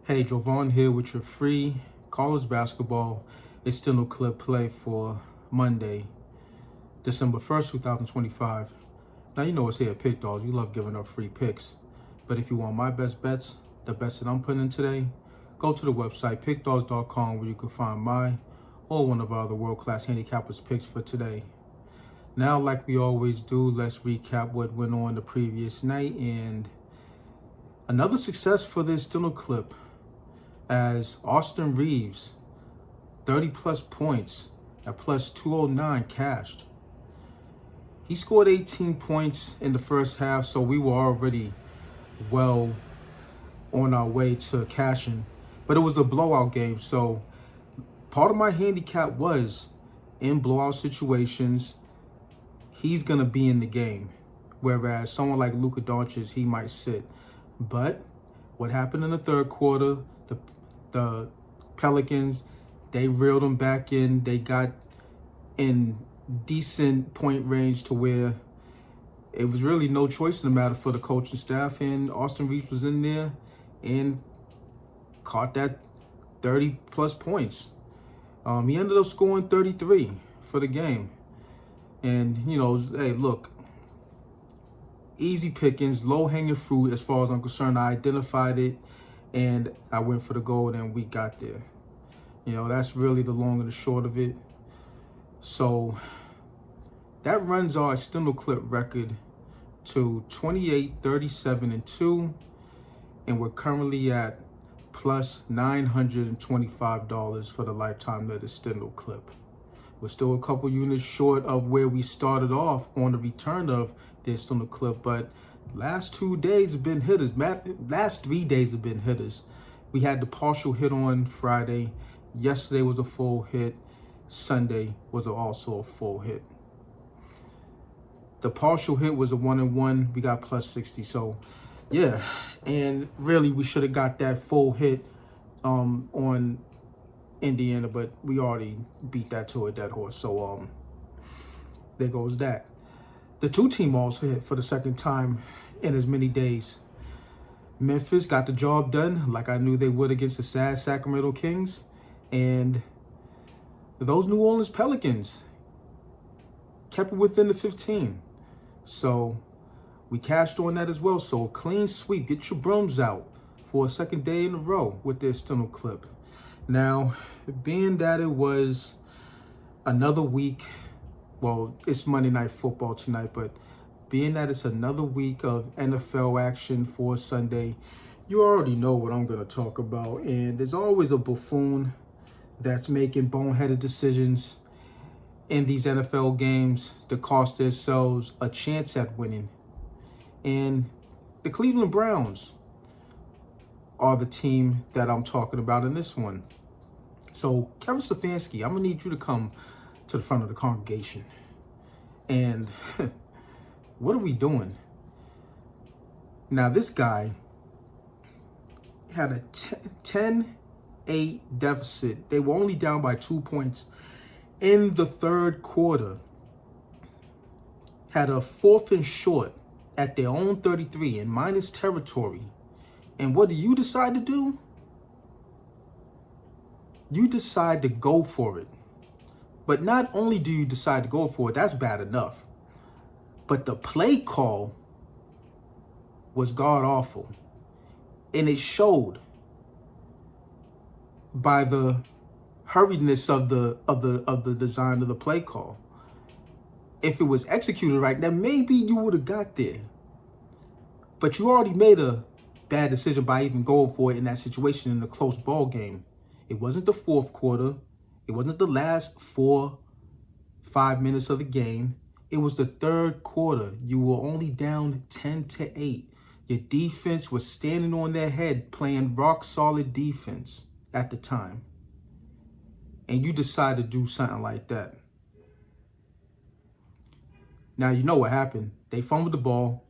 Hey, Jovan here with your free college basketball Extendo clip play for Monday, December 1st, 2025. Now, you know it's here at Pick Dawgz. We love giving up free picks. But if you want my best bets, the bets that I'm putting in today, go to the website, pickdawgz.com, where you can find my or one of our other world-class handicappers picks for today. Now, like we always do, let's recap what went on the previous night. And another success for this Extendo clip, as Austin Reeves, 30 plus points at plus 209 cashed. He scored 18 points in the first half, so we were already well on our way to cashing. But it was a blowout game, so part of my handicap was in blowout situations, he's going to be in the game. Whereas someone like Luka Doncic, he might sit. But what happened in the third quarter, the Pelicans, they reeled them back in. They got in decent point range to where it was really no choice in the matter for the coaching staff. And Austin Reeves was in there and caught that 30 plus points. He ended up scoring 33 for the game. And, you know, hey, look, easy pickings, low-hanging fruit as far as I'm concerned. I identified it, and I went for the gold, and we got there. You know, that's really the long and the short of it. So that runs our Extendo clip record to 28, 37, and 2, and we're currently at plus $925 for the lifetime of the Extendo clip. We're still a couple units short of where we started off on the return of the Extendo clip, but last 2 days have been hitters. Last 3 days have been hitters. We had the partial hit on Friday. Yesterday was a full hit. Sunday was also a full hit. The partial hit was a 1-1. We got plus 60. So, yeah. And really, we should have got that full hit on Indiana, but we already beat that to a dead horse. So, there goes that. The two-team also hit for the second time in as many days. Memphis got the job done like I knew they would against the sad Sacramento Kings. And those New Orleans Pelicans kept it within the 15. So we cashed on that as well. So a clean sweep. Get your brooms out for a second day in a row with this Extendo clip. Now, being that it was another week, well, it's Monday Night Football tonight, but being that it's another week of NFL action for Sunday, you already know what I'm going to talk about. And there's always a buffoon that's making boneheaded decisions in these NFL games to cost themselves a chance at winning. And the Cleveland Browns are the team that I'm talking about in this one. So, Kevin Stefanski, I'm going to need you to come to the front of the congregation. And what are we doing? Now, this guy had a 10-8 deficit. They were only down by 2 points in the third quarter. Had a 4th and short at their own 33 in minus territory. And what do you decide to do? You decide to go for it. But not only do you decide to go for it, that's bad enough. But the play call was god-awful. And it showed by the hurriedness of the design of the play call. If it was executed right, then maybe you would have got there. But you already made a bad decision by even going for it in that situation in a close ball game. It wasn't the fourth quarter. It wasn't the last 4-5 minutes of the game. It was the third quarter. You were only down 10-8. Your defense was standing on their head, playing rock solid defense at the time. And you decide to do something like that. Now, you know what happened. They fumbled the ball.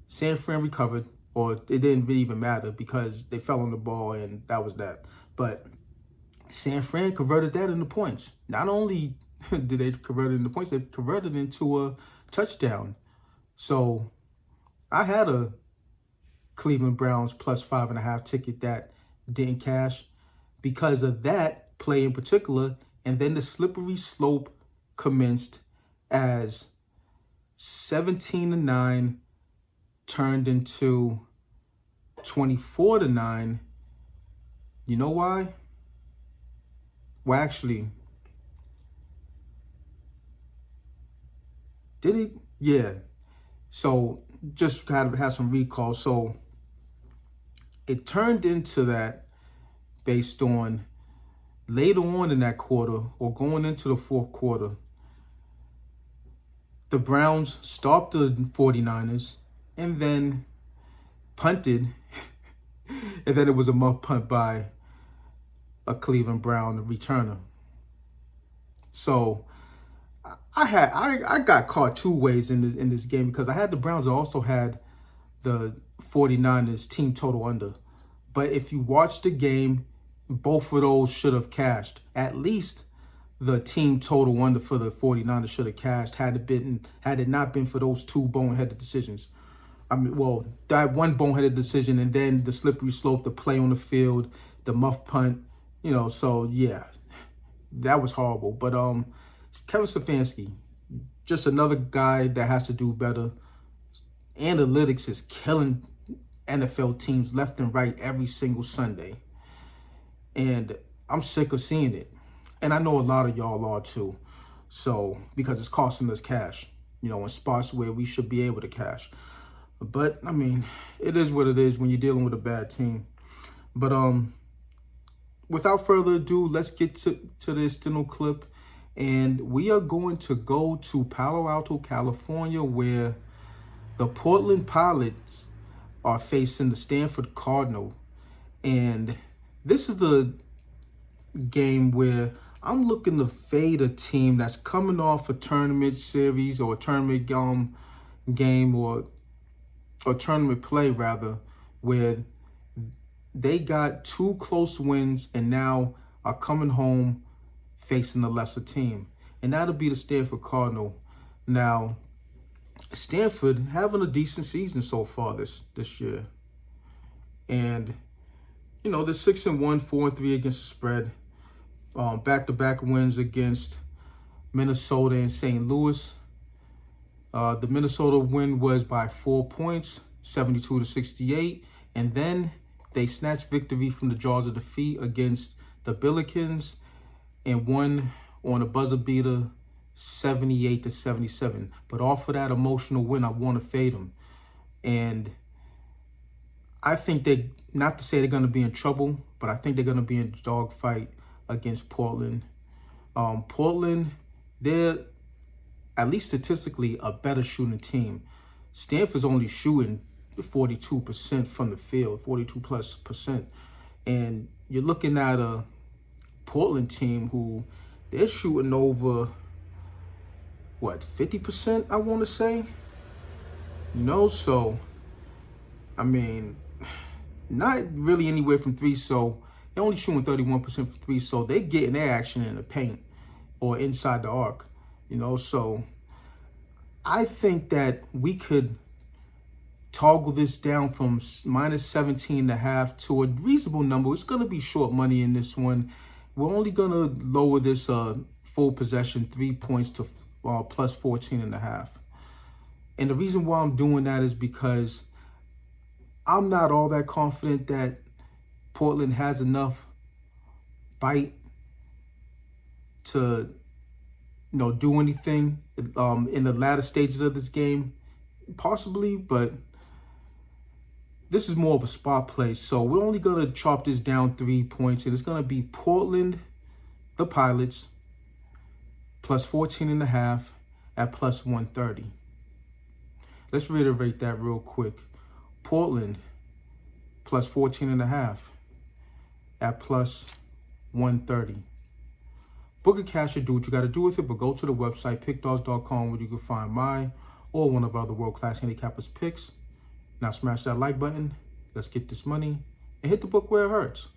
San Fran recovered, or it didn't really even matter because they fell on the ball and that was that. But San Fran converted that into points. Not only did they convert it into points, they converted it into a touchdown. So I had a Cleveland Browns plus 5.5 ticket that didn't cash because of that play in particular. And then the slippery slope commenced as 17-9 turned into 24-9. You know why? Well, actually, did it? Yeah. So just kind of have some recall. So it turned into that based on later on in that quarter or going into the fourth quarter, the Browns stopped the 49ers and then punted. And then it was a muff punt by a Cleveland Brown returner. So I got caught two ways in this game because I had the Browns. I also had the 49ers team total under. But if you watch the game, both of those should have cashed. At least the team total under for the 49ers should have cashed had it not been for those two boneheaded decisions. I mean, well, that one boneheaded decision and then the slippery slope, the play on the field, the muff punt, so yeah, that was horrible. But Kevin Stefanski, just another guy that has to do better. Analytics is killing NFL teams left and right every single Sunday. And I'm sick of seeing it. And I know a lot of y'all are too. So, because it's costing us cash, in spots where we should be able to cash. But, I mean, it is what it is when you're dealing with a bad team. But without further ado, let's get to the Extendo clip. And we are going to go to Palo Alto, California, where the Portland Pilots are facing the Stanford Cardinal. And this is a game where I'm looking to fade a team that's coming off a tournament series or a tournament game or tournament play, rather, where they got two close wins and now are coming home facing a lesser team. And that'll be the Stanford Cardinal. Now, Stanford having a decent season so far this year. And, they're 6-1, 4-3 against the spread. Back-to-back wins against Minnesota and St. Louis. The Minnesota win was by 4 points, 72-68. And then they snatched victory from the jaws of defeat against the Billikens and won on a buzzer beater 78-77. But off of that emotional win, I want to fade them. And I think not to say they're going to be in trouble, but I think they're going to be in a dogfight against Portland. Portland, they're, at least statistically, a better shooting team. Stanford's only shooting 42% from the field, 42+%. And you're looking at a Portland team who they're shooting over, 50%, I want to say? So, I mean, not really anywhere from three, so they're only shooting 31% from three, so they're getting their action in the paint or inside the arc, so I think that we could toggle this down from minus 17.5 to a reasonable number. It's going to be short money in this one. We're only going to lower this full possession 3 points to plus 14.5. And the reason why I'm doing that is because I'm not all that confident that Portland has enough bite to, do anything in the latter stages of this game. Possibly, but this is more of a spot play. So we're only going to chop this down 3 points. And it's going to be Portland, the Pilots, plus 14.5 at plus 130. Let's reiterate that real quick. Portland, plus 14.5 at plus 130. Book a cash or do what you got to do with it, but go to the website, pickdawgz.com, where you can find my or one of our other world-class handicappers picks. Now smash that like button. Let's get this money and hit the book where it hurts.